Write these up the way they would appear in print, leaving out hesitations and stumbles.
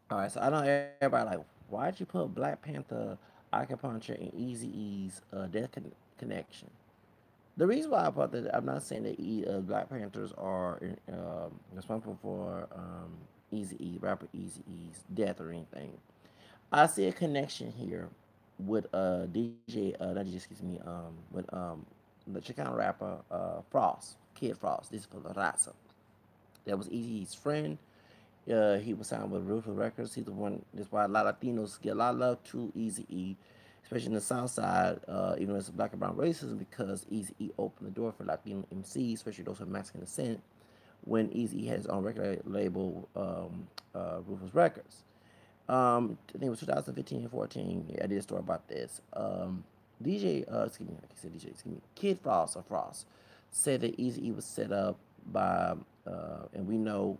All right, so I know everybody like, why'd you put Black Panther, acupuncture, and Easy E's death connection? The reason why I put that, I'm not saying that Black Panthers are responsible for Easy E, rapper Easy E's death or anything. I see a connection here with DJ, not DJ, excuse me, with the Chicano rapper Frost, Kid Frost. This is for the Raza. That was Easy's friend. He was signed with Ruthless Records. He's the one. That's why a lot of Latinos get a lot of love to Easy E, especially in the South Side. Even though it's black and brown racism, because Easy E opened the door for Latino MCs, especially those of Mexican descent. When Easy E had his own record label, Ruthless Records. I think it was 2015 and 14. Yeah, I did a story about this. DJ, excuse me, I can say DJ, excuse me, Kid Frost or Frost said that Easy E was set up by, and we know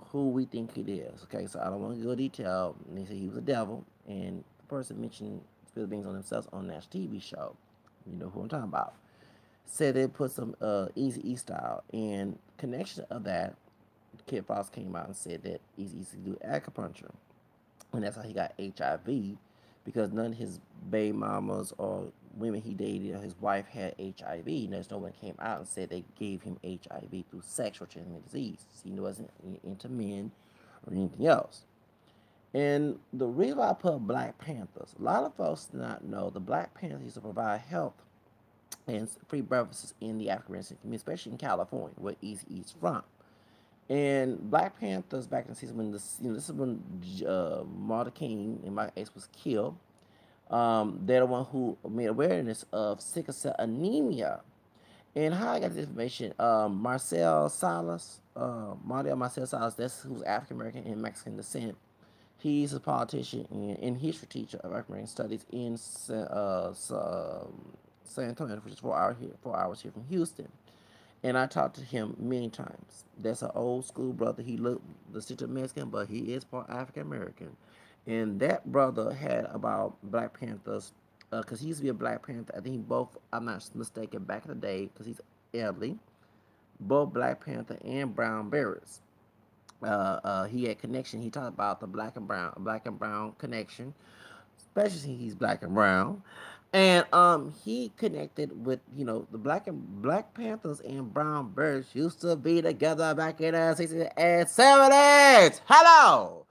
who we think it is. Okay, so I don't want to go detail. And they said he was a devil, and the person mentioned spill beans on themselves on that TV show. You know who I'm talking about. Said they put some Easy E style, and connection of that, Kid Frost came out and said that Easy E do acupuncture, and that's how he got HIV, because none of his baby mamas or women he dated or his wife had HIV. And there's no one came out and said they gave him HIV through sexual transmitted disease. He wasn't into men or anything else. And the reason why I put Black Panthers, a lot of folks do not know the Black Panthers used to provide health and free breakfasts in the African American community, especially in California, where East East from. And Black Panthers back in the season when this is when Martin King and my ex was killed. They're the one who made awareness of sickle cell anemia. And how I got this information, Marcel Salas, Marcel Salas, that's who's African American and Mexican descent. He's a politician and history teacher of African American studies in San Antonio, which is 4 hours here from Houston. And I talked to him many times. That's an old school brother. He looked the city Mexican, but he is part African American. And that brother had about Black Panthers, because he used to be a Black Panther. I think both, I'm not mistaken, back in the day, because he's elderly, both Black Panther and Brown Berets. He had connection. He talked about the black and brown connection, especially since he's black and brown. And he connected with the Black Panthers and Brown Birds used to be together back in the 60s and 70s. Hello,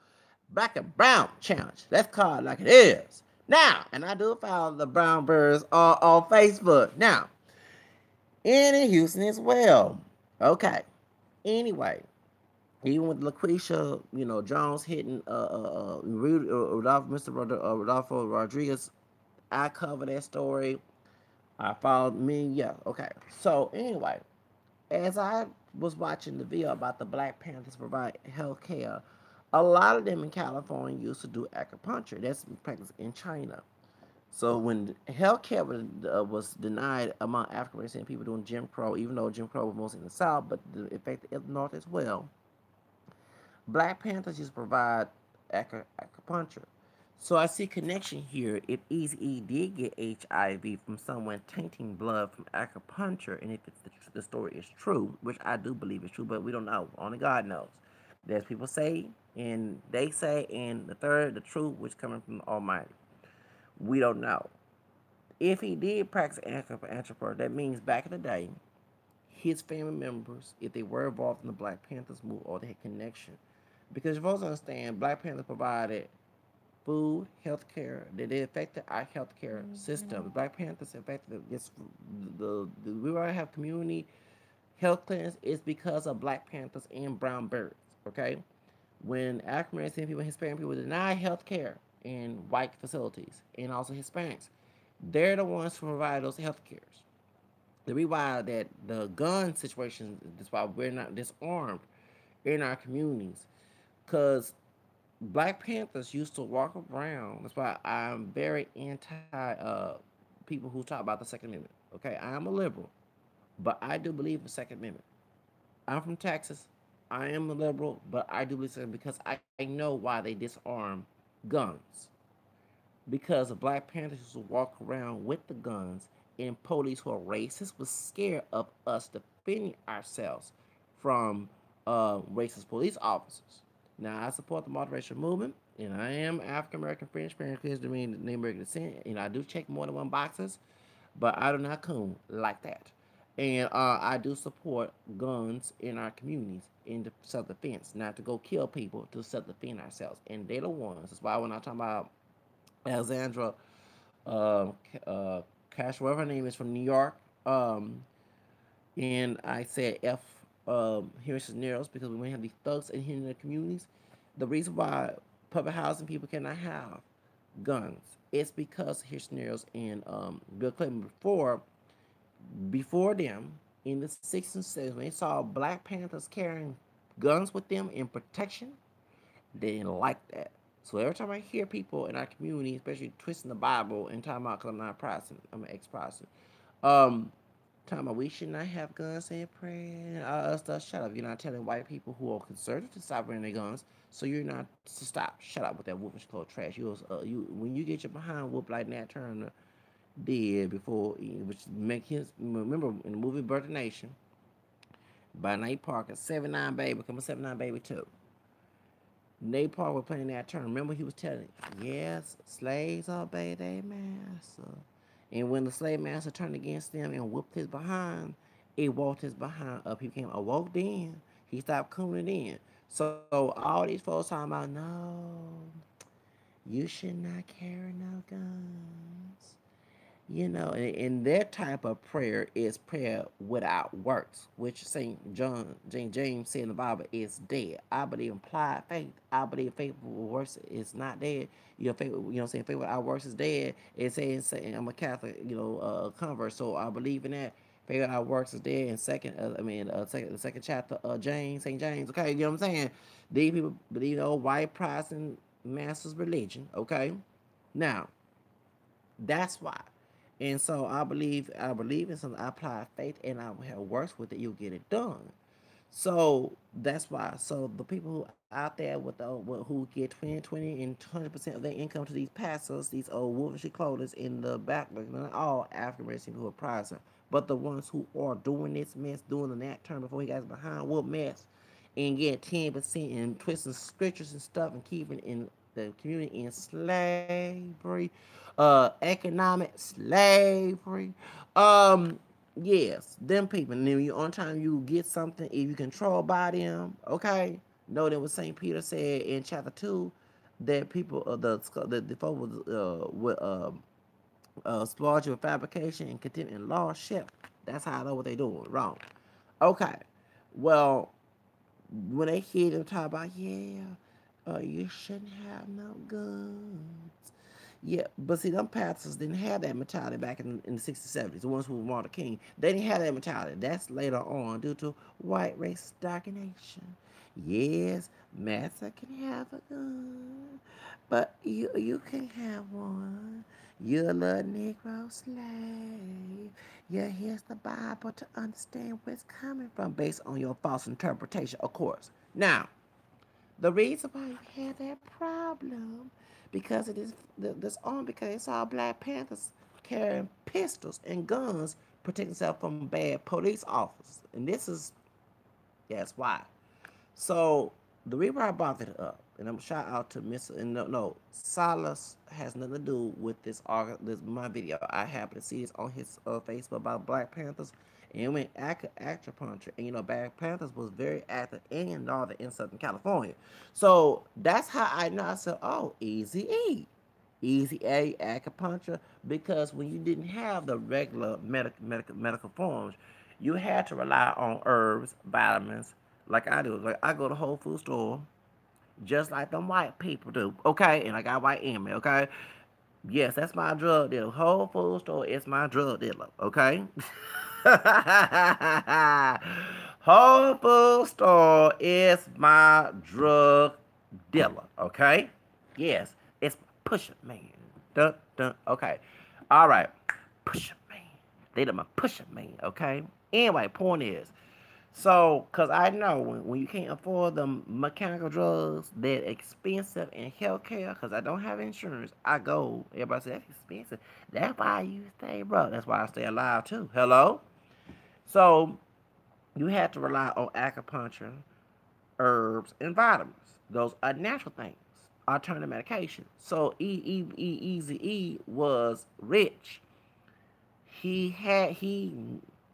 Black and Brown Challenge. Let's call it like it is now. And I do follow the Brown Birds on Facebook now, and in Houston as well. Okay. Anyway, even with LaQuisha, Jones hitting Rodolfo Rodriguez, I covered that story. I followed me, yeah, okay. So anyway, as I was watching the video about the Black Panthers provide health care, a lot of them in California used to do acupuncture. That's practiced in China. So when healthcare was denied among African American people doing Jim Crow, even though Jim Crow was mostly in the South, but the effect in the North as well, Black Panthers used to provide acupuncture. So I see connection here. If Eazy E did get HIV from someone tainting blood from acupuncture, and if the story is true, which I do believe is true, but we don't know. Only God knows. There's people say, and they say, and the third, the truth, which coming from the Almighty. We don't know. If he did practice acupuncture, that means back in the day, his family members, if they were involved in the Black Panthers move or they had connection. Because you folks understand, Black Panthers provided food, health care. They affected our health care system. The Black Panthers affected this. We already have community health clinics is because of Black Panthers and Brown Berets. Okay, when African American people, Hispanic people deny health care in white facilities and also Hispanics, they're the ones who provide those health cares. The reason why that the gun situation is why we're not disarmed in our communities, because Black Panthers used to walk around. That's why I'm very anti people who talk about the Second Amendment. Okay, I am a liberal, but I do believe in the Second Amendment. I'm from Texas. I am a liberal, but I do believe in because I know why they disarm guns. Because the Black Panthers used to walk around with the guns, and police who are racist was scared of us defending ourselves from racist police officers. Now, I support the multiracial movement, and I am African American, French, Spanish, Name American descent. I do check more than one boxes, but I do not coon like that. And I do support guns in our communities in the self defense, not to go kill people, to self defend ourselves. And they're the ones. That's why when I talk about Alexandra uh, uh, Cash, whatever her name is from New York, and I said F here in scenarios because we have these thugs in here in the communities. The reason why public housing people cannot have guns is because here's scenarios and Bill Clinton before them in the 60s and 70s when they saw Black Panthers carrying guns with them in protection, they didn't like that. So every time I hear people in our community, especially twisting the Bible and talking about, because I'm not a Protestant, I'm an ex-Protestant, um, talking about we should not have guns and prayer and all that stuff. Shut up. You're not telling white people who are conservative to stop wearing their guns. So you're not to stop. Shut up with that whooping clothes trash. You when you get your behind whooped like Nat Turner did before, which make his remember in the movie Birth of the Nation by Nate Parker, 79 baby, come a 79 baby too. Nate Parker was playing that turn. Remember he was telling, yes, slaves obey their master. And when the slave master turned against them and whooped his behind, it woke his behind up. He became awoke then. He stopped cooning in. So all these folks talking about, no, you should not carry no guns. And their type of prayer is prayer without works, which James said in the Bible is dead. I believe implied faith. I believe faith with works is not dead. Faith, faith without works is dead. It says, I'm a Catholic, convert, so I believe in that. Faith without works is dead. And the second chapter of James, St. James. Okay, you know what I'm saying? These people believe the old white Protestant masters religion. Okay, now that's why. And so I believe in something. I apply faith and I have works with it. You'll get it done. So that's why. So the people who out there who get 20 and 100% of their income to these pastors, these old wolfish clothers in the back, like not all African American who are Protestant, but the ones who are doing this mess, doing the nat term before he got behind what mess, and get 10% and twisting scriptures and stuff and keeping in the community in slavery, economic slavery. Yes, them people. And then you on time you get something if you control by them. Okay, know that what Saint Peter said in chapter 2 that people the folk would exploit you with fabrication and contempt and lordship. That's how I know what they doing wrong. Okay, well when they hear them talk about, yeah, you shouldn't have no guns. Yeah, but see, them pastors didn't have that mentality back in the 60s, 70s. The ones who were Martin King, they didn't have that mentality. That's later on due to white race domination. Yes, master can have a gun, but you can have one. You're a little Negro slave. You here's the Bible to understand where it's coming from based on your false interpretation, of course. Now, the reason why you have that problem because it is this on because it's all Black Panthers carrying pistols and guns protecting themselves from bad police officers, and this is that's why. So the reason why I brought it up, and I'm shout out to Miss and no, Silas has nothing to do with this my video. I happened to see this on his Facebook about Black Panthers, and it went acupuncture, and Black Panthers was very active in Northern and Southern California. So that's how I know. I said, oh, Easy E. Easy A acupuncture because when you didn't have the regular medical forms, you had to rely on herbs, vitamins, like I do. Like I go to Whole Food store, just like them white people do. Okay, and I got white in me. Okay, yes, that's my drug dealer. Whole Food store is my drug dealer. Okay. Whole Food store is my drug dealer. Okay. Yes, it's Pusher Man. Dun dun. Okay. All right. Pusher Man. They done my Pusher Man. Okay. Anyway, point is, so, because I know when you can't afford the mechanical drugs that expensive in healthcare, because I don't have insurance, I go, everybody says, that's expensive. That's why you stay broke. That's why I stay alive too. Hello? So, you have to rely on acupuncture, herbs, and vitamins. Those are natural things, alternative medication. So Easy E was rich. He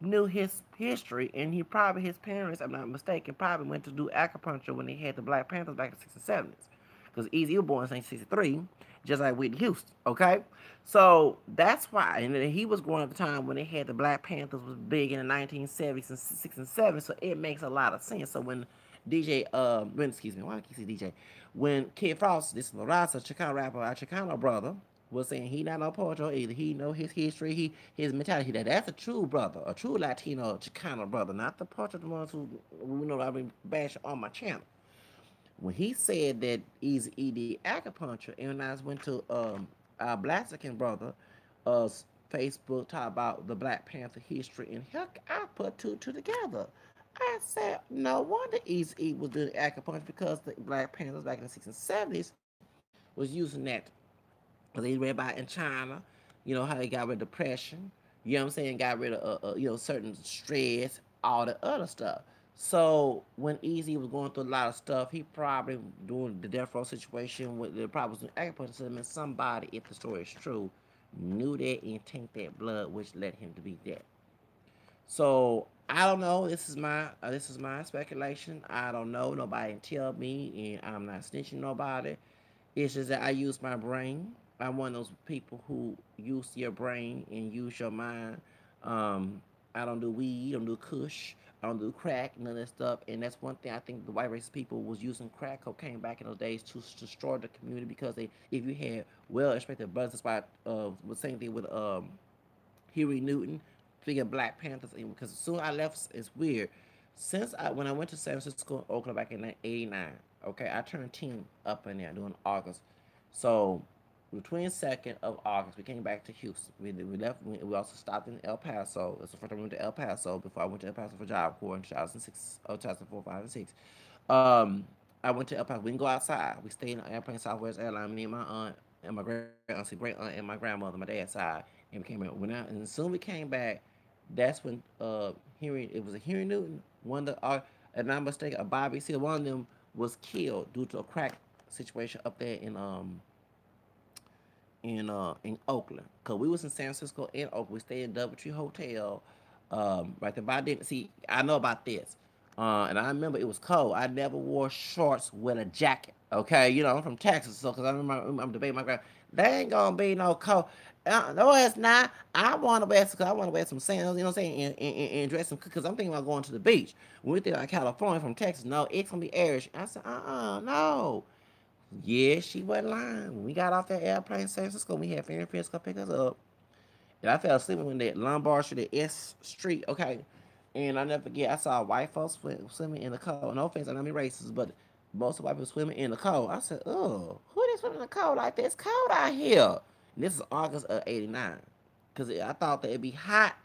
knew his history, and he probably his parents, I'm not mistaken, probably went to do acupuncture when they had the Black Panthers back in the 60s, 70s. Because Easy was born in 1963, just like Whitney Houston. Okay, so that's why, and he was growing up at the time when they had the Black Panthers was big in the 1970s and 60s and 70s. So it makes a lot of sense. So when DJ, when excuse me, why I keep saying DJ? When Kid Frost, this is Larasa, Chicano rapper, our Chicano brother, was saying he not no poetry either. He know his history, his mentality. That's a true brother, a true Latino Chicano brother, not the portrait the ones who I've been bashing on my channel. When he said that Eazy E did acupuncture, and I went to our Blaxican brother, uh, Facebook talk about the Black Panther history, and heck, I put two together. I said, no wonder Eazy E was doing acupuncture because the Black Panthers back in the 60s and 70s was using that because they read about in China, how they got rid of depression, what I'm saying, got rid of, certain stress, all the other stuff. So when Easy was going through a lot of stuff, he probably doing the death row situation with the probably was doing acupuncture. And somebody, if the story is true, knew that and tanked that blood, which led him to be dead. So I don't know. This is my speculation. I don't know. Nobody can tell me, and I'm not snitching nobody. It's just that I use my brain. I'm one of those people who use your brain and use your mind. I don't do weed. I don't do kush. I don't do crack. None of that stuff. And that's one thing I think the white race people was using crack cocaine back in those days to destroy the community because if you had well respected brothers, that's why the same thing with Huey Newton, figure Black Panthers, because as soon as I left, it's weird. When I went to San Francisco, Oakland back in '89, okay, I turned 10 up in there during August. So between 2nd of August, we came back to Houston. We left. We also stopped in El Paso. It's the first time we went to El Paso before I went to El Paso for Job Corps in 2006, 2004, 5, and 6. Um, I went to El Paso. We didn't go outside. We stayed in an airplane, Southwest Airlines. Me and my aunt and my great aunt, great aunt, and my grandmother, my dad's side, and we came in. And as soon as we came back, that's when it was a Henry Newton, one of the, and I'm mistaken, a Bobby Seale, one of them was killed due to a crack situation up there in Oakland. Cause we was in San Francisco and Oakland. We stayed in Doubletree Hotel. Right there, but I didn't see. I know about this. And I remember it was cold. I never wore shorts with a jacket. Okay, I'm from Texas, so because I remember I'm debating my grand. They ain't gonna be no cold. No, it's not. I want to wear some sandals, you know what I'm saying, and dress some because I'm thinking about going to the beach. When we think about California from Texas, no, it's gonna be airish. I said, no. Yeah, she wasn't lying. When we got off that airplane in San Francisco, we had family friends come pick us up. And I fell asleep in that Lombard Street, that S Street, okay? And I never forget, I saw white folks swimming in the cold. No offense, I don't mean racist, but most of white people swimming in the cold. I said, oh, who they swimming in the cold like that? It's cold out here. And this is August of '89. Because I thought that it'd be hot.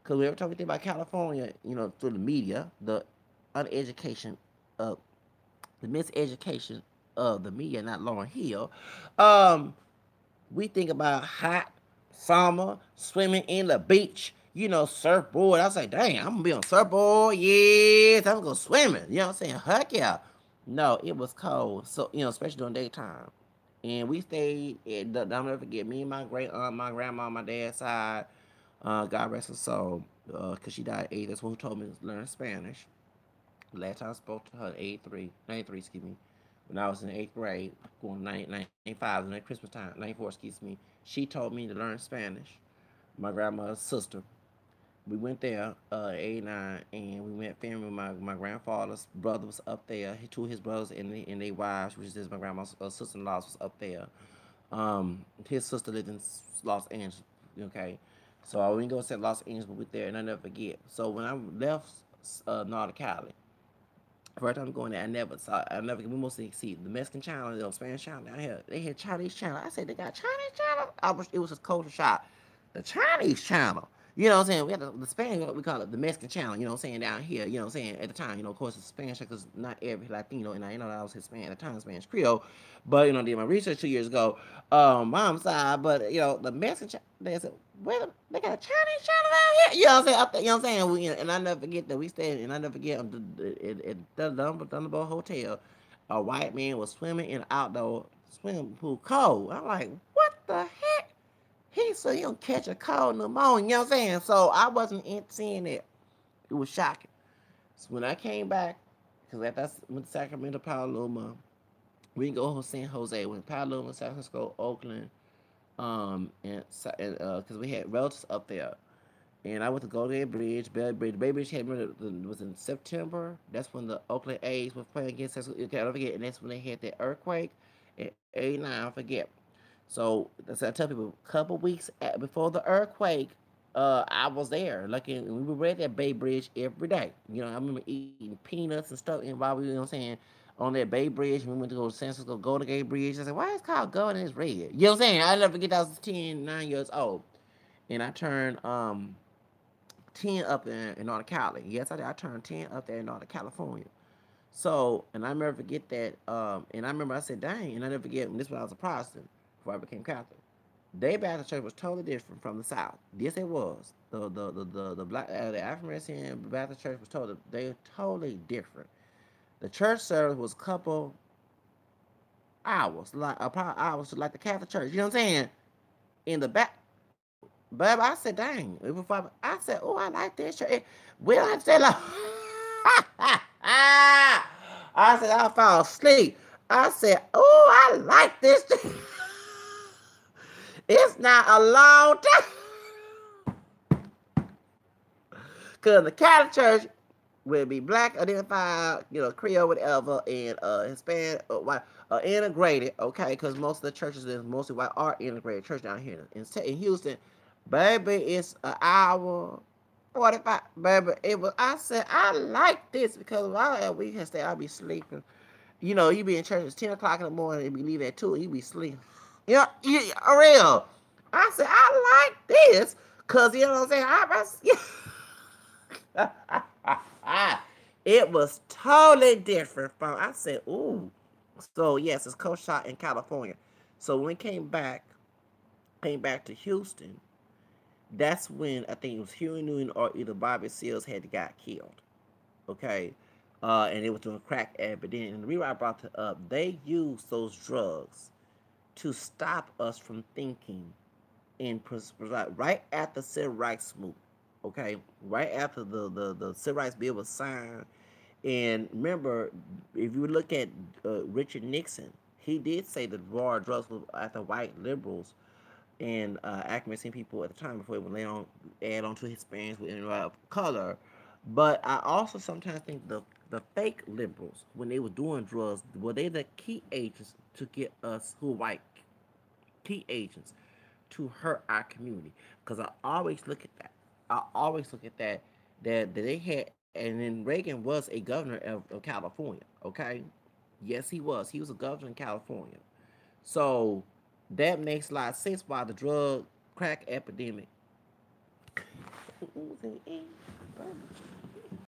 Because every time we think about California, through the media, the uneducation of the miseducation of the media, not Lauren Hill, um, we think about hot summer, swimming in the beach, surfboard. I was like, dang, I'm gonna be on surfboard. Yes, I'm gonna go swimming. You know what I'm saying? Heck yeah. No, it was cold. So, especially during daytime. And we stayed at don't ever forget me and my great aunt, my grandma, my dad's side, God rest her soul, because she died at 8. That's who told me to learn Spanish. Last time I spoke to her, 83, 93, excuse me, when I was in 8th grade, going 95, and at Christmas time, 94, excuse me, she told me to learn Spanish. My grandmother's sister. We went there, 89, and we went filming. My grandfather's brother was up there. Two of his brothers and their wives, which is my grandma's sister-in-law, was up there. His sister lived in Los Angeles, okay? So we didn't go to Los Angeles, but we there, and I never forget. So when I left Northern Cali, first time going there, we mostly see the Mexican channel, the Spanish channel down here. They had Chinese channel. I said, they got Chinese channel? It was a culture shock. The Chinese channel. You know what I'm saying? We had the Spanish, we call it the Mexican channel, you know what I'm saying, down here, you know what I'm saying, at the time, of course, it's Spanish, because not every Latino, and I know that I was Hispanic at the time, Spanish Creole, but, I did my research 2 years ago, mom's side, but, the Mexican channel, they said, wait, they got a Chinese channel down here, you know what I'm saying, you know what I'm saying, and I never forget that we stayed, and I never forget, at the Thunderbolt Hotel, a white man was swimming in an outdoor swimming pool cold. I'm like, what the heck? He said, you don't catch a cold pneumonia. You know what I'm saying? So I wasn't seeing it. It was shocking. So when I came back, because after I went to Sacramento, Petaluma, we didn't go to San Jose. We went to Petaluma, San Francisco, Oakland, and because we had relatives up there. And I went to Golden Gate Bridge, Bay Bridge. The Bay Bridge was in September. That's when the Oakland A's was playing against us. I don't forget, and that's when they had that earthquake in '89. I forget. So that's I tell people. A couple weeks before the earthquake, I was there. Like we were at that Bay Bridge every day. You know, I remember eating peanuts and stuff. And while we, you know, what I'm saying, on that Bay Bridge, we went to go to San Francisco Golden Gate Bridge. I said, why is it called Golden? It's red. You know what I'm saying? I never forget. I was 10, 9 years old, and I turned 10 up there in Northern Cali. Yes, I did. I turned 10 up there in Northern California. So, and I never forget that. And I remember I said, dang, and I never forget, and this was when I was a Protestant before I became Catholic. Their Baptist church was totally different from the South. Yes, it was. The black the African American Baptist church was totally they were totally different. The church service was a couple hours, like probably hours, like the Catholic church. You know what I'm saying? In the back, but I said, dang. I said, oh, I like this shirt. Well, I said, like, I said, I fall asleep. I said, oh, I like this. It's not a long time. Because the Catholic Church will be black identified, you know, Creole, whatever, and Hispanic, white, integrated, okay? Because most of the churches that mostly white are integrated church down here in Houston. Baby, it's an hour 45. Baby, it was. I said I like this because while we can stay, I'll be sleeping. You know, you be in church at 10 o'clock in the morning and be leaving at 2, and you be sleeping. You real. I said I like this because you know what I'm saying. It was totally different from. I said, ooh. So yes, it's Coach Shot in California. So when we came back to Houston, that's when I think it was Huey Newton or either Bobby Seals had got killed. Okay. And they was doing crack epidemic. And the reason I brought it up, they used those drugs to stop us from thinking in right after civil rights movement. Okay, right after the civil rights bill was signed, and remember, if you look at Richard Nixon, he did say that war drugs was after white liberals and African people at the time before it would add on to Hispanics with color. But I also sometimes think the fake liberals, when they were doing drugs, were they the key agents to get us who are white key agents to hurt our community? Because I always look at that. I always look at that they had, and then Reagan was a governor of California. Okay, yes, he was. He was a governor in California. So that makes a lot of sense why the drug crack epidemic.